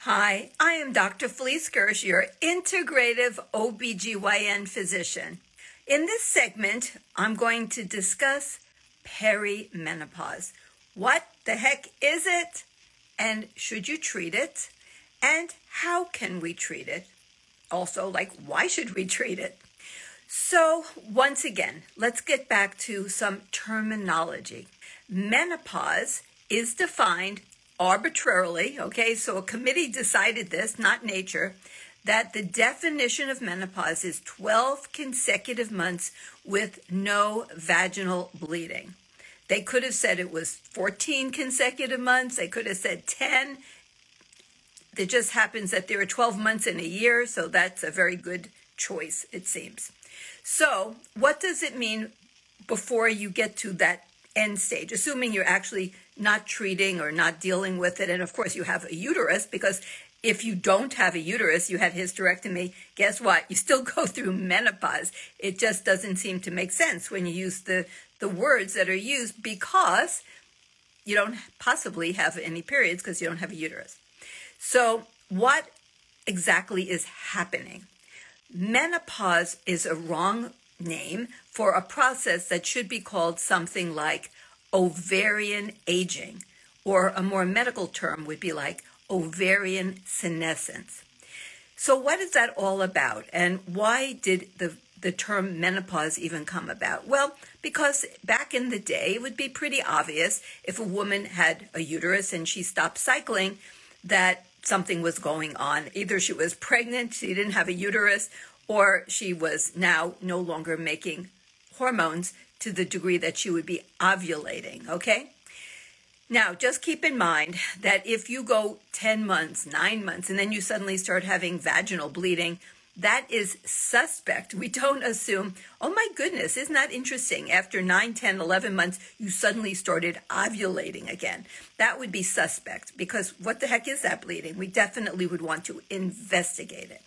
Hi, I am Dr. Felice Gersh, your integrative OBGYN physician. In this segment, I'm going to discuss perimenopause. What the heck is it? And should you treat it? And how can we treat it? Also, why should we treat it? So, once again, let's get back to some terminology. Menopause is defined arbitrarily, okay, so a committee decided this, not nature, that the definition of menopause is 12 consecutive months with no vaginal bleeding. They could have said it was 14 consecutive months. They could have said 10. It just happens that there are 12 months in a year, so that's a very good choice, it seems. So what does it mean before you get to that end stage, assuming you're actually not treating or not dealing with it, and of course you have a uterus, because if you don't have a uterus, you had hysterectomy, guess what? You still go through menopause. It just doesn't seem to make sense when you use the words that are used, because you don't possibly have any periods because you don't have a uterus. So what exactly is happening? Menopause is a wrong name for a process that should be called something like ovarian aging, or a more medical term would be like ovarian senescence. So what is that all about, and why did the term menopause even come about? Well, because back in the day, it would be pretty obvious if a woman had a uterus and she stopped cycling that something was going on. Either she was pregnant, she didn't have a uterus, or she was now no longer making hormones to the degree that she would be ovulating, okay? Now, just keep in mind that if you go 10 months, 9 months, and then you suddenly start having vaginal bleeding, that is suspect. We don't assume, oh my goodness, isn't that interesting? After 9, 10, 11 months, you suddenly started ovulating again. That would be suspect, because what the heck is that bleeding? We definitely would want to investigate it.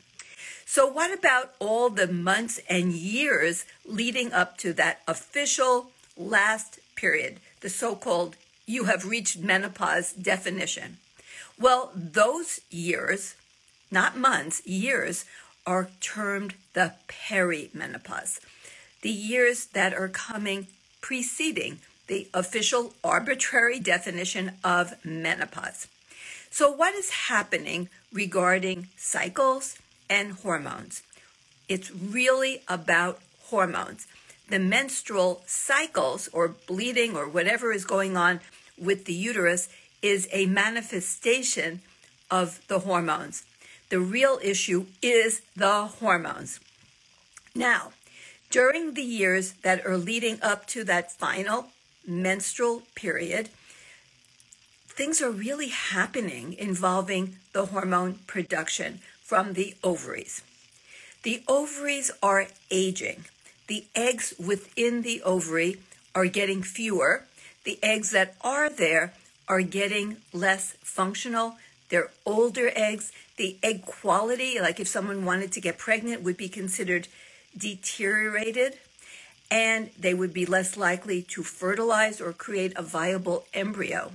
So what about all the months and years leading up to that official last period, the so-called you have reached menopause definition? Well, those years, not months, years, are termed the perimenopause, the years that are coming preceding the official arbitrary definition of menopause. So what is happening regarding cycles and hormones? It's really about hormones. The menstrual cycles or bleeding or whatever is going on with the uterus is a manifestation of the hormones. The real issue is the hormones. Now, during the years that are leading up to that final menstrual period, things are really happening involving the hormone production from the ovaries. The ovaries are aging. The eggs within the ovary are getting fewer. The eggs that are there are getting less functional. They're older eggs. The egg quality, like if someone wanted to get pregnant, would be considered deteriorated, and they would be less likely to fertilize or create a viable embryo.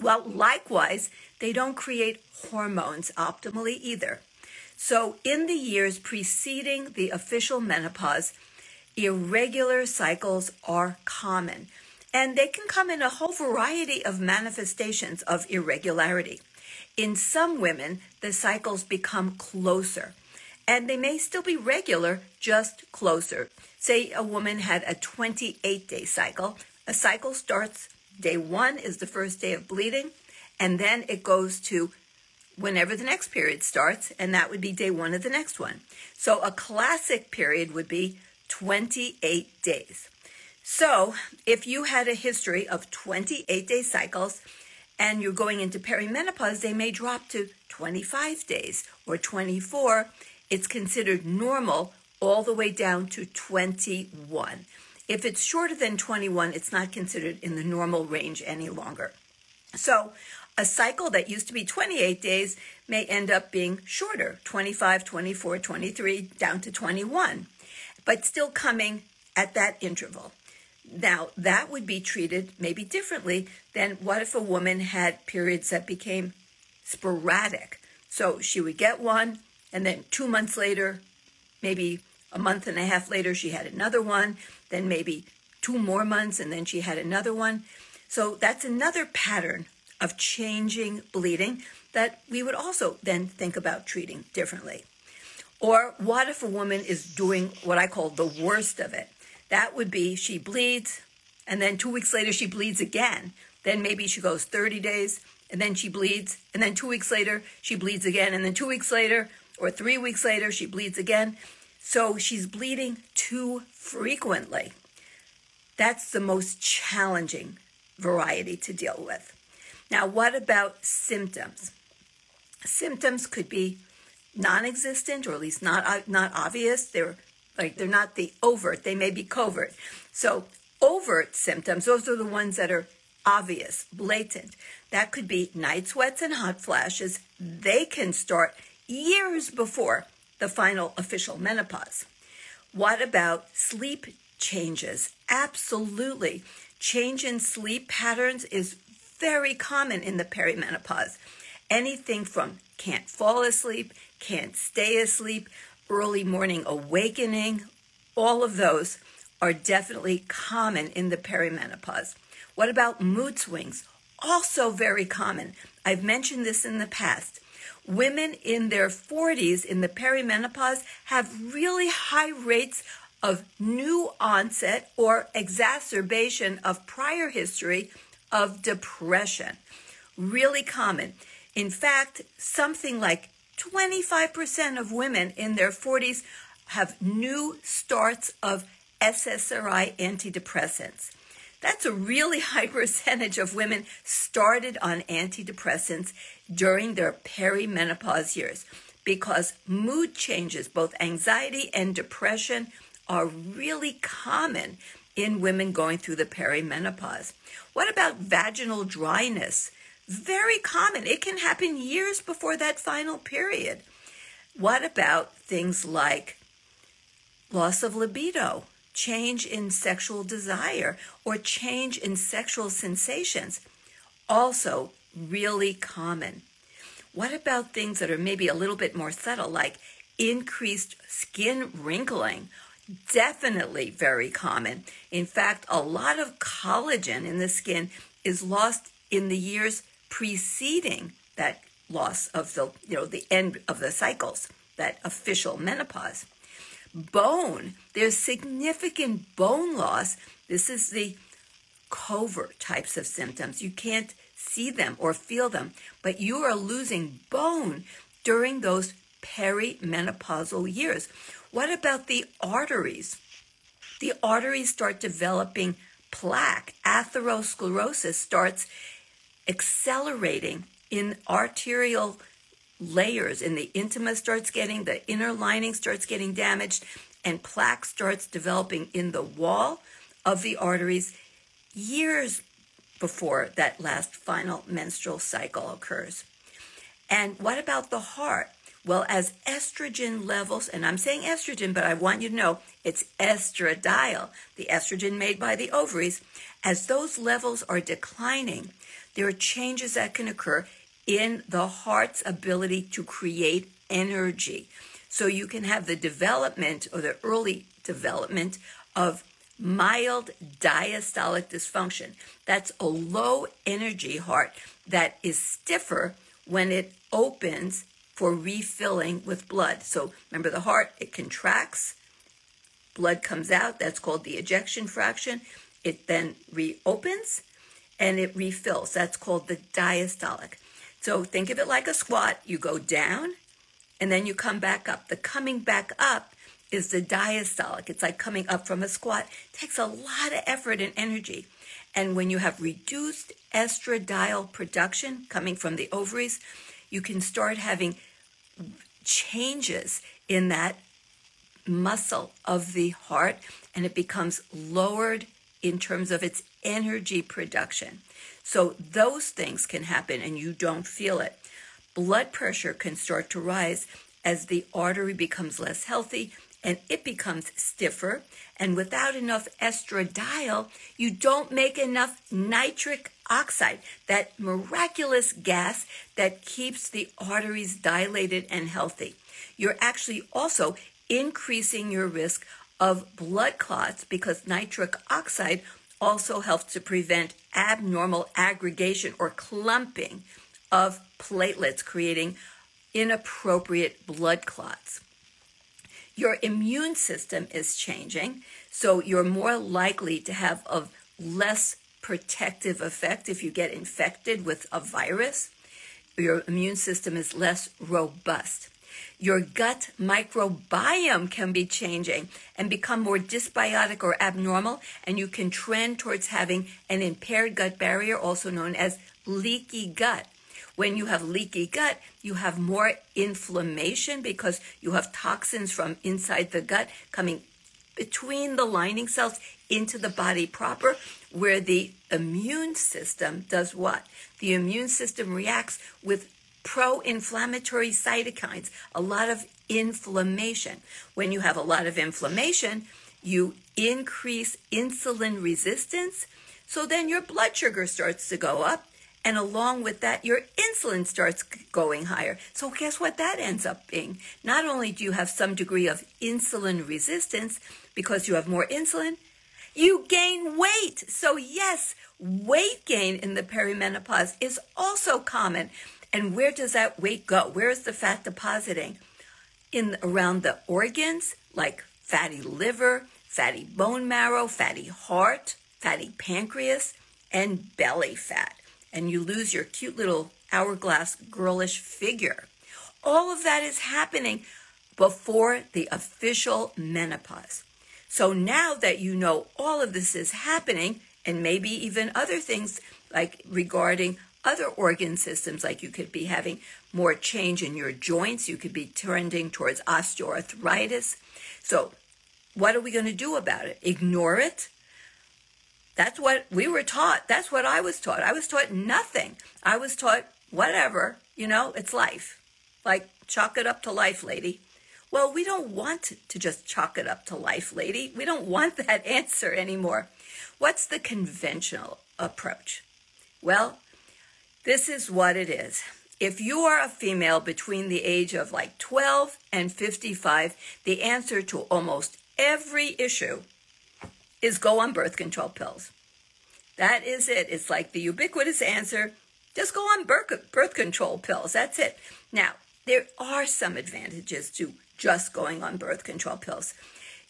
Well, likewise, they don't create hormones optimally either. So in the years preceding the official menopause, irregular cycles are common, and they can come in a whole variety of manifestations of irregularity. In some women, the cycles become closer, and they may still be regular, just closer. Say a woman had a 28-day cycle. A cycle starts, day 1 is the first day of bleeding, and then it goes to whenever the next period starts, and that would be day 1 of the next one. So a classic period would be 28 days. So if you had a history of 28-day cycles and you're going into perimenopause, they may drop to 25 days or 24. It's considered normal all the way down to 21. If it's shorter than 21, it's not considered in the normal range any longer. So a cycle that used to be 28 days may end up being shorter, 25, 24, 23, down to 21, but still coming at that interval. Now, that would be treated maybe differently than what if a woman had periods that became sporadic. So she would get one, and then 2 months later, maybe a month and a half later, she had another one, then maybe 2 more months, and then she had another one. So that's another pattern of changing bleeding that we would also then think about treating differently. Or what if a woman is doing what I call the worst of it? That would be she bleeds, and then 2 weeks later she bleeds again. Then maybe she goes 30 days, and then she bleeds, and then 2 weeks later she bleeds again, and then 2 weeks later or 3 weeks later she bleeds again. So she's bleeding too frequently. That's the most challenging variety to deal with. Now, what about symptoms? Symptoms could be non-existent, or at least not obvious. They're not the overt. They may be covert. So overt symptoms, those are the ones that are obvious, blatant. That could be night sweats and hot flashes. They can start years before the final official menopause. What about sleep changes? Absolutely. Change in sleep patterns is very common in the perimenopause. Anything from can't fall asleep, can't stay asleep, early morning awakening, all of those are definitely common in the perimenopause. What about mood swings? Also very common. I've mentioned this in the past. Women in their 40s in the perimenopause have really high rates of new onset or exacerbation of prior history of depression. Really common. In fact, something like 25% of women in their 40s have new starts of SSRI antidepressants. That's a really high percentage of women started on antidepressants during their perimenopause years because mood changes, both anxiety and depression, are really common in women going through the perimenopause. What about vaginal dryness? Very common. It can happen years before that final period. What about things like loss of libido, change in sexual desire, or change in sexual sensations? Also really common. What about things that are maybe a little bit more subtle, like increased skin wrinkling? Definitely very common. In fact, a lot of collagen in the skin is lost in the years preceding that loss of the end of the cycles, that official menopause. Bone, there's significant bone loss. This is the covert types of symptoms. You can't see them or feel them, but you are losing bone during those perimenopausal years. What about the arteries? The arteries start developing plaque. Atherosclerosis starts accelerating in arterial layers, and the intima starts getting, the inner lining starts getting damaged, and plaque starts developing in the wall of the arteries years before that last final menstrual cycle occurs. And what about the heart? Well, as estrogen levels, and I'm saying estrogen, but I want you to know it's estradiol, the estrogen made by the ovaries, as those levels are declining, there are changes that can occur in the heart's ability to create energy. So you can have the development or the early development of mild diastolic dysfunction. That's a low energy heart that is stiffer when it opens for refilling with blood. So remember, the heart, it contracts, blood comes out, that's called the ejection fraction. It then reopens and it refills. That's called the diastolic. So think of it like a squat. You go down and then you come back up. The coming back up is the diastolic. It's like coming up from a squat. It takes a lot of effort and energy. And when you have reduced estradiol production coming from the ovaries, you can start having changes in that muscle of the heart, and it becomes lowered in terms of its energy production. So those things can happen and you don't feel it. Blood pressure can start to rise as the artery becomes less healthy and it becomes stiffer. And without enough estradiol, you don't make enough nitric oxide, that miraculous gas that keeps the arteries dilated and healthy. You're actually also increasing your risk of blood clots because nitric oxide also helps to prevent abnormal aggregation or clumping of platelets, creating inappropriate blood clots. Your immune system is changing, so you're more likely to have a less protective effect if you get infected with a virus. Your immune system is less robust. Your gut microbiome can be changing and become more dysbiotic or abnormal, and you can trend towards having an impaired gut barrier, also known as leaky gut. When you have leaky gut, you have more inflammation because you have toxins from inside the gut coming between the lining cells into the body proper, where the immune system does what? The immune system reacts with pro-inflammatory cytokines, a lot of inflammation. When you have a lot of inflammation, you increase insulin resistance, so then your blood sugar starts to go up, and along with that, your insulin starts going higher. So guess what that ends up being? Not only do you have some degree of insulin resistance because you have more insulin, you gain weight. So yes, weight gain in the perimenopause is also common. And where does that weight go? Where is the fat depositing? Around the organs, like fatty liver, fatty bone marrow, fatty heart, fatty pancreas, and belly fat. And you lose your cute little hourglass girlish figure. All of that is happening before the official menopause. So now that you know all of this is happening, and maybe even other things like regarding other organ systems, like you could be having more change in your joints, you could be trending towards osteoarthritis. So what are we going to do about it? Ignore it? That's what we were taught. That's what I was taught. I was taught nothing. I was taught whatever, it's life. Like, chalk it up to life, lady. Well, we don't want to just chalk it up to life, lady. We don't want that answer anymore. What's the conventional approach? Well, this is what it is. If you are a female between the age of like 12 and 55, the answer to almost every issue is go on birth control pills. That is it. It's like the ubiquitous answer. Just go on birth control pills. That's it. Now, there are some advantages to just going on birth control pills.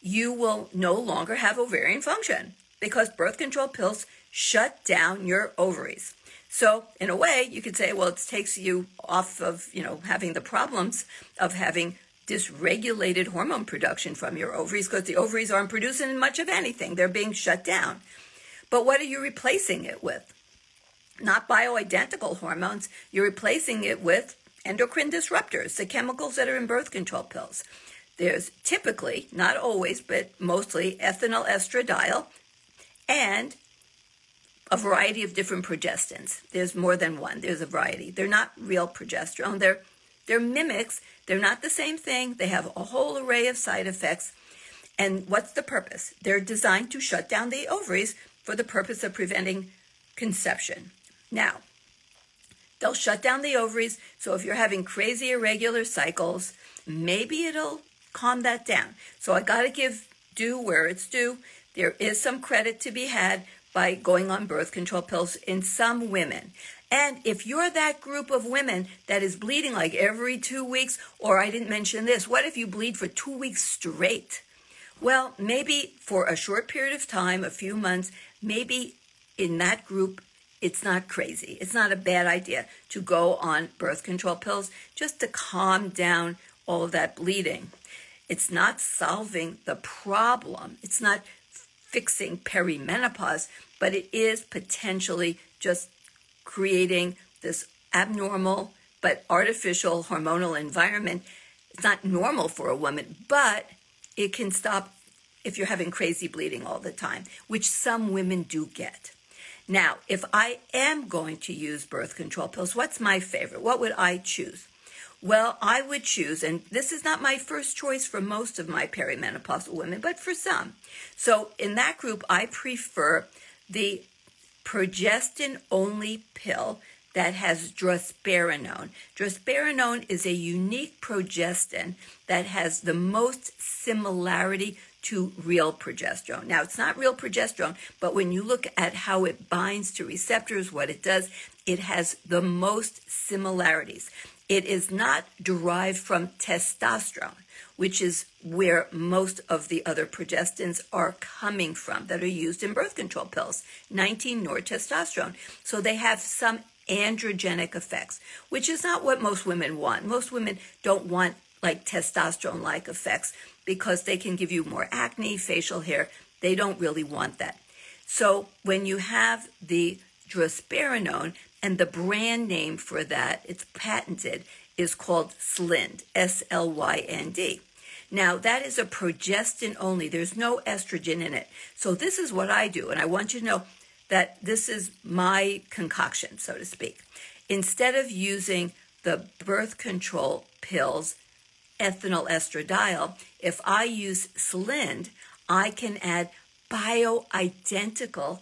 You will no longer have ovarian function because birth control pills shut down your ovaries. So in a way, you could say, well, it takes you off of, having the problems of having dysregulated hormone production from your ovaries, because the ovaries aren't producing much of anything. They're being shut down. But what are you replacing it with? Not bioidentical hormones. You're replacing it with endocrine disruptors, the chemicals that are in birth control pills. There's typically, not always, but mostly ethinyl estradiol and a variety of different progestins. There's more than one. There's a variety. They're not real progesterone. They're mimics. They're not the same thing. They have a whole array of side effects. And what's the purpose? They're designed to shut down the ovaries for the purpose of preventing conception. Now, they'll shut down the ovaries, so if you're having crazy irregular cycles, maybe it'll calm that down. So I got to give due where it's due. There is some credit to be had by going on birth control pills in some women. And if you're that group of women that is bleeding like every 2 weeks, or I didn't mention this, what if you bleed for 2 weeks straight? Well, maybe for a short period of time, a few months, maybe in that group, it's not crazy. It's not a bad idea to go on birth control pills just to calm down all of that bleeding. It's not solving the problem. It's not fixing perimenopause, but it is potentially just creating this abnormal but artificial hormonal environment. It's not normal for a woman, but it can stop if you're having crazy bleeding all the time, which some women do get. Now, if I am going to use birth control pills, what's my favorite? What would I choose? Well, I would choose, and this is not my first choice for most of my perimenopausal women, but for some. So in that group, I prefer the progestin-only pill that has drospirenone. Drospirenone is a unique progestin that has the most similarity to real progesterone. Now, it's not real progesterone, but when you look at how it binds to receptors, what it does, it has the most similarities. It is not derived from testosterone, which is where most of the other progestins are coming from that are used in birth control pills, 19-nortestosterone. So they have some androgenic effects, which is not what most women want. Most women don't want like testosterone-like effects because they can give you more acne, facial hair. They don't really want that. So when you have the drospirenone, and the brand name for that, it's patented, is called Slynd, S-L-Y-N-D. Now, that is a progestin only. There's no estrogen in it. So this is what I do, and I want you to know that this is my concoction, so to speak. Instead of using the birth control pills, ethinyl estradiol, if I use Slynd, I can add bioidentical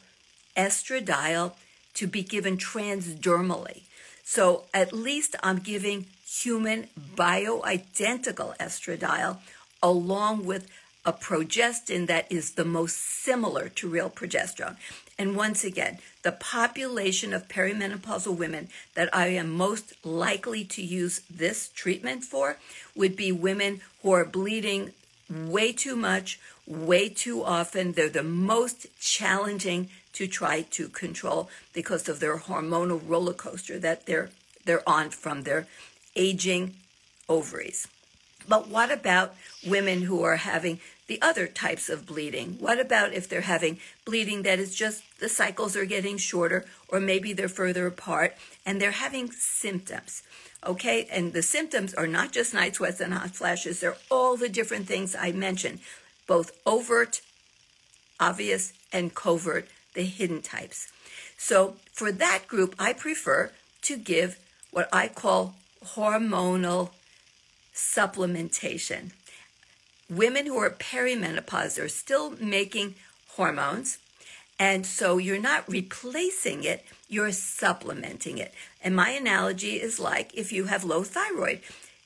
estradiol to be given transdermally. So at least I'm giving human bioidentical estradiol along with a progestin that is the most similar to real progesterone. And once again, the population of perimenopausal women that I am most likely to use this treatment for would be women who are bleeding way too much, way too often. They're the most challenging to try to control because of their hormonal roller coaster that they're on from their aging ovaries. But what about women who are having the other types of bleeding? What about if they're having bleeding that is just the cycles are getting shorter, or maybe they're further apart and they're having symptoms? Okay, and the symptoms are not just night sweats and hot flashes. They're all the different things I mentioned, both overt, obvious, and covert, the hidden types. So for that group, I prefer to give what I call hormonal supplementation. Women who are perimenopause are still making hormones, and so you're not replacing it, you're supplementing it. And my analogy is like if you have low thyroid.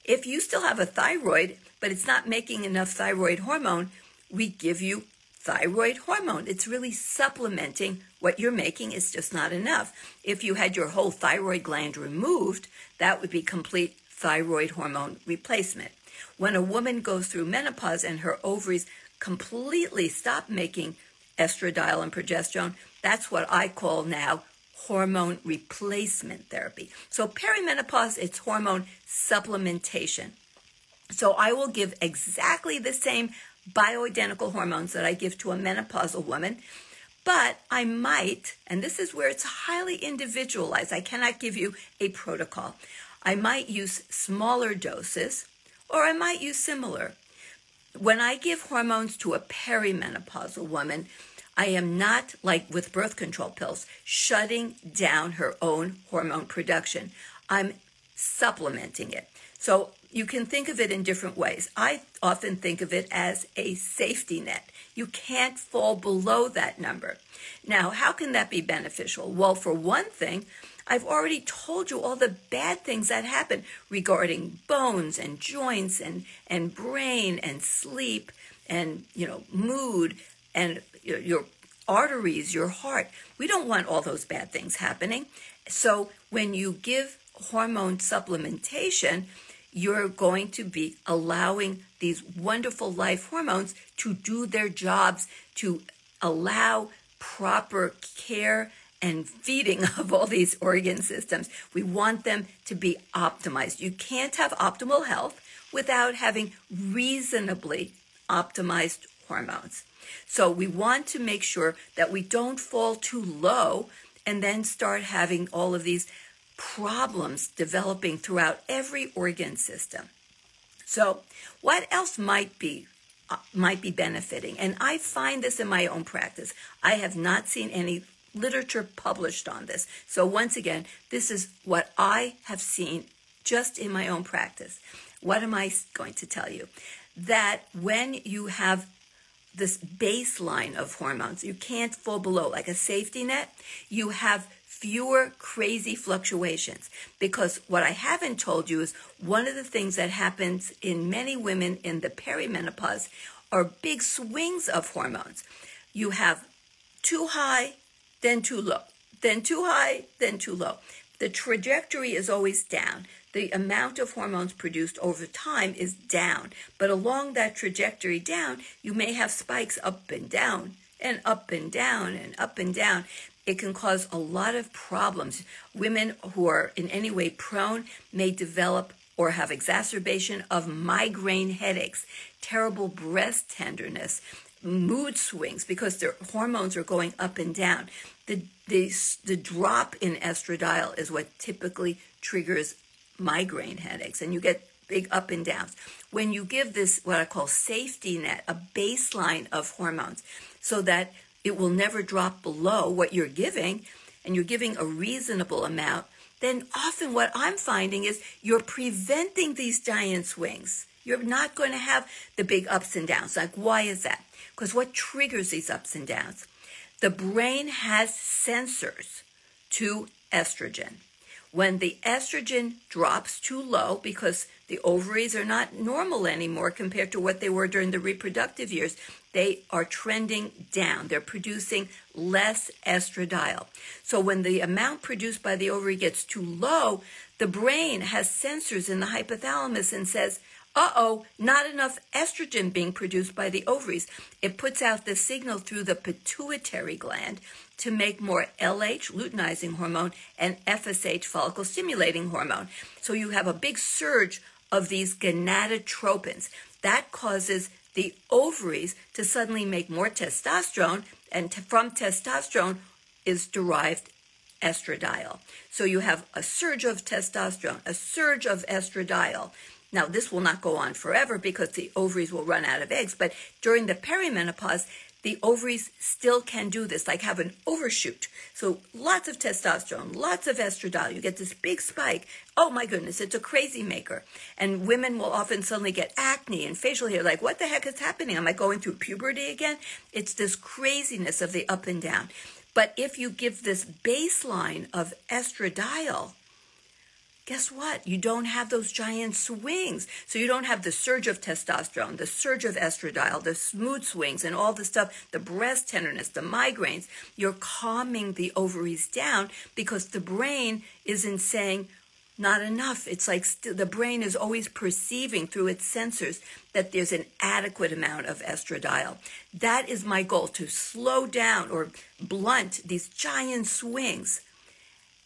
If you still have a thyroid, but it's not making enough thyroid hormone, we give you thyroid hormone. It's really supplementing what you're making. It's just not enough. If you had your whole thyroid gland removed, that would be complete thyroid hormone replacement. When a woman goes through menopause and her ovaries completely stop making estradiol and progesterone, that's what I call now hormone replacement therapy. So perimenopause, it's hormone supplementation. So I will give exactly the same bioidentical hormones that I give to a menopausal woman, but I might, and this is where it's highly individualized, I cannot give you a protocol. I might use smaller doses, or I might use similar. When I give hormones to a perimenopausal woman, I am not, like with birth control pills, shutting down her own hormone production. I'm supplementing it. So you can think of it in different ways. I often think of it as a safety net. You can't fall below that number. Now, how can that be beneficial? Well, for one thing, I've already told you all the bad things that happen regarding bones and joints and brain and sleep and, mood and your arteries, your heart. We don't want all those bad things happening. So when you give hormone supplementation, you're going to be allowing these wonderful life hormones to do their jobs, to allow proper care and feeding of all these organ systems. We want them to be optimized. You can't have optimal health without having reasonably optimized hormones. So we want to make sure that we don't fall too low and then start having all of these problems developing throughout every organ system. So what else might be benefiting? And I find this in my own practice. I have not seen any literature published on this. So once again, this is what I have seen just in my own practice. What am I going to tell you? That when you have this baseline of hormones. You can't fall below, like a safety net. You have fewer crazy fluctuations, because what I haven't told you is one of the things that happens in many women in the perimenopause are big swings of hormones. You have too high, then too low, then too high, then too low. The trajectory is always down. The amount of hormones produced over time is down. But along that trajectory down, you may have spikes up and down, and up and down, and up and down. It can cause a lot of problems. Women who are in any way prone may develop or have exacerbation of migraine headaches, terrible breast tenderness, mood swings, because their hormones are going up and down. The drop in estradiol is what typically triggers migraine headaches, and you get big up and downs. When you give this, what I call safety net, a baseline of hormones, so that it will never drop below what you're giving, and you're giving a reasonable amount, then often what I'm finding is you're preventing these giant swings. You're not going to have the big ups and downs. Like, why is that? Because what triggers these ups and downs? The brain has sensors to estrogen. When the estrogen drops too low, because the ovaries are not normal anymore compared to what they were during the reproductive years, they are trending down. They're producing less estradiol. So when the amount produced by the ovary gets too low, the brain has sensors in the hypothalamus and says, uh-oh, not enough estrogen being produced by the ovaries. It puts out the signal through the pituitary gland to make more LH, luteinizing hormone, and FSH, follicle stimulating hormone. So you have a big surge of these gonadotropins. That causes the ovaries to suddenly make more testosterone, and from testosterone is derived estradiol. So you have a surge of testosterone, a surge of estradiol. Now, this will not go on forever because the ovaries will run out of eggs, but during the perimenopause, the ovaries still can do this, like have an overshoot. So lots of testosterone, lots of estradiol. You get this big spike. Oh my goodness, it's a crazy maker. And women will often suddenly get acne and facial hair. Like, what the heck is happening? Am I going through puberty again? It's this craziness of the up and down. But if you give this baseline of estradiol, guess what? You don't have those giant swings. So you don't have the surge of testosterone, the surge of estradiol, the mood swings, and all the stuff, the breast tenderness, the migraines. You're calming the ovaries down because the brain isn't saying, not enough. It's like the brain is always perceiving through its sensors that there's an adequate amount of estradiol. That is my goal, to slow down or blunt these giant swings.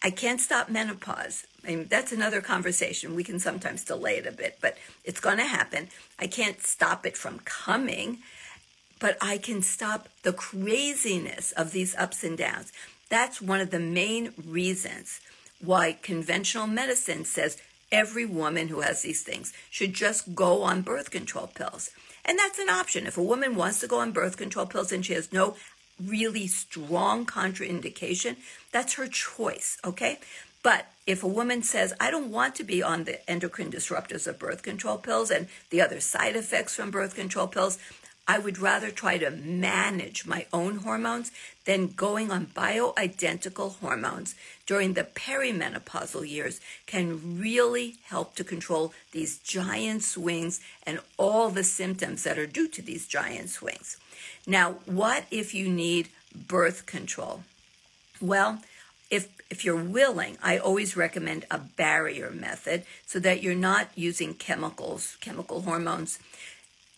I can't stop menopause. I mean, that's another conversation. We can sometimes delay it a bit, but it's going to happen. I can't stop it from coming, but I can stop the craziness of these ups and downs. That's one of the main reasons why conventional medicine says every woman who has these things should just go on birth control pills. And that's an option. If a woman wants to go on birth control pills and she has no really strong contraindication, that's her choice, okay? But if a woman says, I don't want to be on the endocrine disruptors of birth control pills and the other side effects from birth control pills, I would rather try to manage my own hormones than going on bioidentical hormones during the perimenopausal years can really help to control these giant swings and all the symptoms that are due to these giant swings. Now, what if you need birth control? Well, if you're willing, I always recommend a barrier method so that you're not using chemical hormones.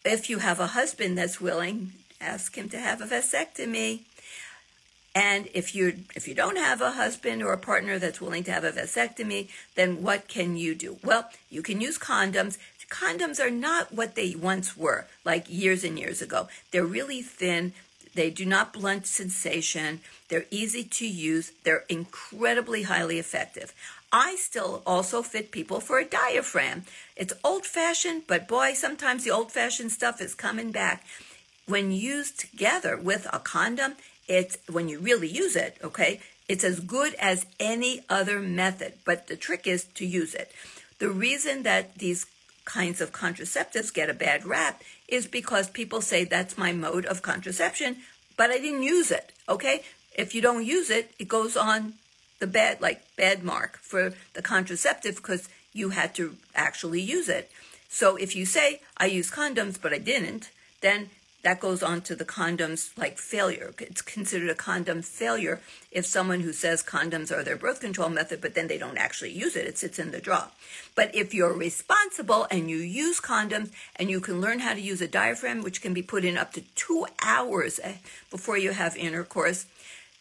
If you have a husband that's willing, ask him to have a vasectomy. And if you don't have a husband or a partner that's willing to have a vasectomy, then what can you do? Well, you can use condoms. Condoms are not what they once were, like years and years ago. They're really thin. They do not blunt sensation. They're easy to use. They're incredibly highly effective. I still also fit people for a diaphragm. It's old-fashioned, but boy, sometimes the old-fashioned stuff is coming back. When used together with a condom, when you really use it, okay, it's as good as any other method, but the trick is to use it. The reason that these kinds of contraceptives get a bad rap is because people say that's my mode of contraception, but I didn't use it, okay? If you don't use it, it goes on the bad mark for the contraceptive because you had to actually use it. So if you say, I use condoms, but I didn't, then that goes on to the condoms like failure. It's considered a condom failure if someone who says condoms are their birth control method, but then they don't actually use it. It sits in the drawer. But if you're responsible and you use condoms and you can learn how to use a diaphragm, which can be put in up to 2 hours before you have intercourse,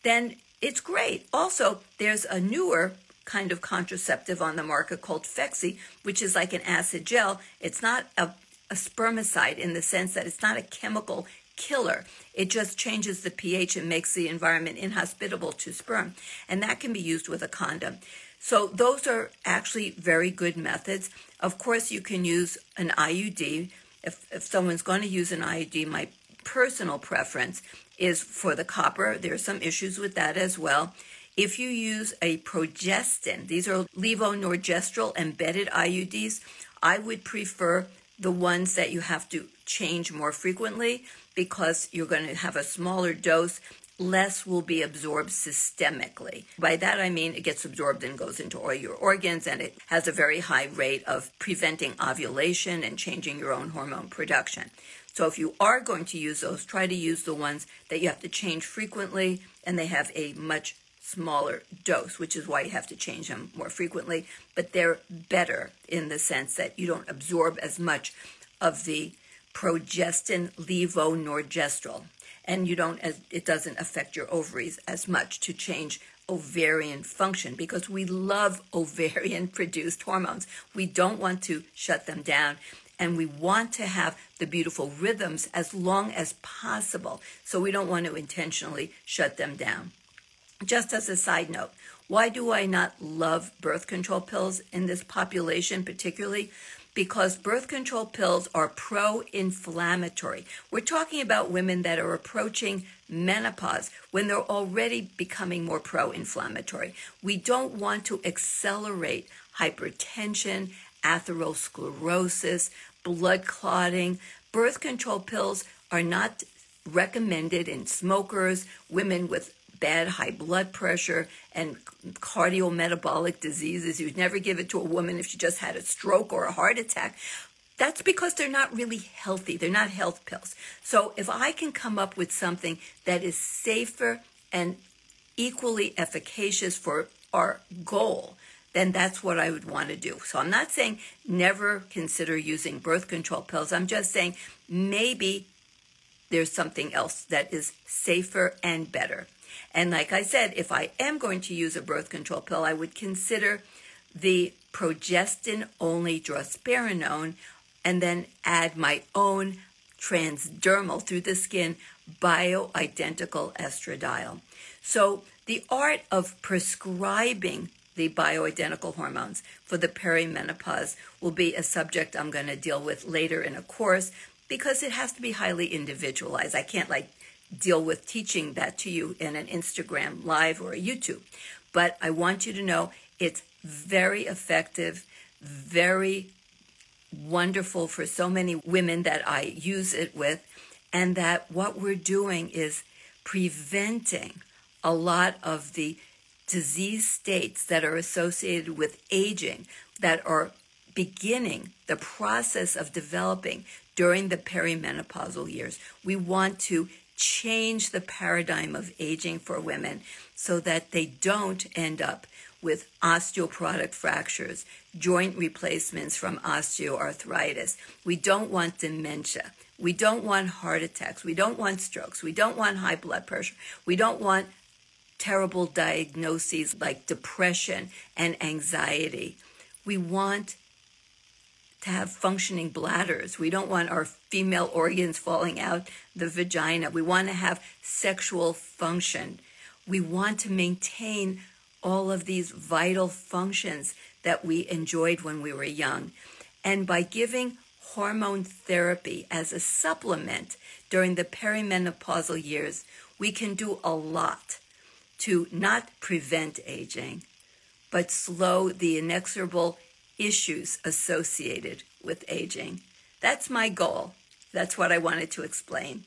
then it's great. Also, there's a newer kind of contraceptive on the market called Phexxi, which is like an acid gel. It's not a spermicide in the sense that it's not a chemical killer. It just changes the pH and makes the environment inhospitable to sperm. And that can be used with a condom. So those are actually very good methods. Of course, you can use an IUD. If someone's going to use an IUD, my personal preference is for the copper. There are some issues with that as well. If you use a progestin, these are levonorgestrel embedded IUDs, I would prefer the ones that you have to change more frequently because you're going to have a smaller dose. Less will be absorbed systemically. By that I mean it gets absorbed and goes into all your organs, and it has a very high rate of preventing ovulation and changing your own hormone production. So if you are going to use those, try to use the ones that you have to change frequently and they have a much smaller dose, which is why you have to change them more frequently. But they're better in the sense that you don't absorb as much of the progestin levonorgestrel, and it doesn't affect your ovaries as much to change ovarian function, because we love ovarian produced hormones. We don't want to shut them down, and we want to have the beautiful rhythms as long as possible. So we don't want to intentionally shut them down. Just as a side note, why do I not love birth control pills in this population particularly? Because birth control pills are pro-inflammatory. We're talking about women that are approaching menopause when they're already becoming more pro-inflammatory. We don't want to accelerate hypertension, atherosclerosis, blood clotting. Birth control pills are not recommended in smokers, women with bad high blood pressure and cardiometabolic diseases. You'd never give it to a woman if she just had a stroke or a heart attack. That's because they're not really healthy. They're not health pills. So if I can come up with something that is safer and equally efficacious for our goal, then that's what I would want to do. So I'm not saying never consider using birth control pills. I'm just saying maybe there's something else that is safer and better. And like I said, if I am going to use a birth control pill, I would consider the progestin-only drospirenone and then add my own transdermal through the skin bioidentical estradiol. So the art of prescribing the bioidentical hormones for the perimenopause will be a subject I'm going to deal with later in a course because it has to be highly individualized. I can't deal with teaching that to you in an Instagram live or a YouTube. But I want you to know it's very effective, very wonderful for so many women that I use it with, and that what we're doing is preventing a lot of the disease states that are associated with aging that are beginning the process of developing during the perimenopausal years. We want to change the paradigm of aging for women so that they don't end up with osteoporotic fractures, joint replacements from osteoarthritis. We don't want dementia. We don't want heart attacks. We don't want strokes. We don't want high blood pressure. We don't want terrible diagnoses like depression and anxiety. We want to have functioning bladders. We don't want our female organs falling out the vagina. We want to have sexual function. We want to maintain all of these vital functions that we enjoyed when we were young. And by giving hormone therapy as a supplement during the perimenopausal years, we can do a lot to not prevent aging, but slow the inexorable issues associated with aging. That's my goal. That's what I wanted to explain.